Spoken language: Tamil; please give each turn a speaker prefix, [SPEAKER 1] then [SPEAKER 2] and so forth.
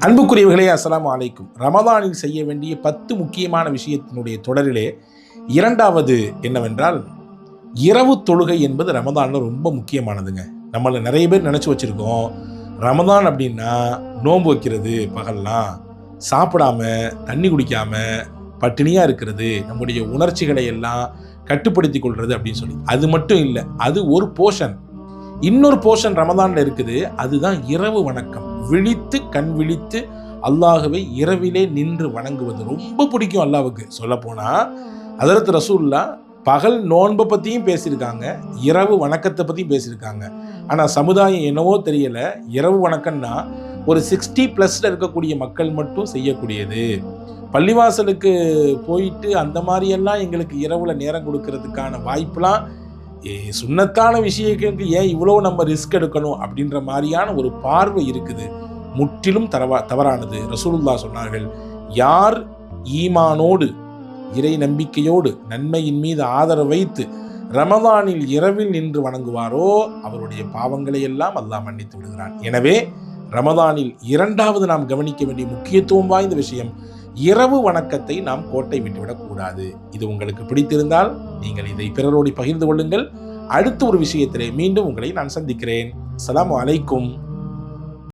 [SPEAKER 1] அன்புக்குரியவர்களே, அஸ்ஸலாமு அலைக்கும். ரமதானில் செய்ய வேண்டிய 10 முக்கியமான விஷயத்தினுடைய தொடரிலே இரண்டாவது என்னவென்றால், இரவு தொழுகை என்பது ரமதானில் ரொம்ப முக்கியமானதுங்க. நம்மள நிறைய பேர் நினச்சி வச்சுருக்கோம், ரமதான் அப்படின்னா நோன்பு வைக்கிறது, பகல்லாம் சாப்பிடாம தண்ணி குடிக்காம பட்டினியாக இருக்கிறது, நம்முடைய உணர்ச்சிகளை எல்லாம் கட்டுப்படுத்தி கொள்வது அப்படின்னு சொல்லி. அது மட்டும் இல்லை, அது ஒரு போர்ஷன். இன்னொரு போர்ஷன் ரமதான்ல இருக்குது, அதுதான் இரவு வணக்கம். விழித்து கண் விழித்து அல்லாஹ்வை இரவிலே நின்று வணங்குவது ரொம்ப பிடிக்கும் அல்லாஹ்வுக்கு. சொல்ல போனா ஹஜ்ரத் ரசூலுல்லாஹ் பகல் நோன்பை பற்றியும் பேசியிருக்காங்க, இரவு வணக்கத்தை பற்றியும் பேசியிருக்காங்க. ஆனால் சமுதாயம் என்னவோ தெரியல, இரவு வணக்கம்னா ஒரு 60+ இருக்கக்கூடிய மக்கள் மட்டும் செய்யக்கூடியது. பள்ளிவாசலுக்கு போயிட்டு அந்த மாதிரியெல்லாம் எங்களுக்கு இரவுல நேரம் கொடுக்கறதுக்கான வாய்ப்புலாம், சுன்னத்தான விஷயங்களுக்கு ஏன் இவ்வளோ நம்ம ரிஸ்க் எடுக்கணும் அப்படின்ற மாதிரியான ஒரு பார்வை இருக்குது. முற்றிலும் தவறானது. ரசூலுல்லாஹ் சொன்னார்கள், யார் ஈமானோடு இறை நம்பிக்கையோடு நன்மையின் மீது ஆதரவு வைத்து ரமதானில் இரவில் நின்று வணங்குவாரோ அவருடைய பாவங்களை எல்லாம் அல்லாஹ் மன்னித்து விடுகிறான். எனவே ரமதானில் இரண்டாவது நாம் கவனிக்க வேண்டிய முக்கியத்துவம் வாய்ந்த விஷயம், இரவு வணக்கத்தை நாம் கோட்டை விட்டுவிடக்கூடாது. இது உங்களுக்கு பிடித்திருந்தால் நீங்கள் இதை பிறரோடு பகிர்ந்து கொள்ளுங்கள். அடுத்த ஒரு விஷயத்திலே மீண்டும் உங்களை நான் சந்திக்கிறேன். அஸ்ஸலாமு அலைக்கும்.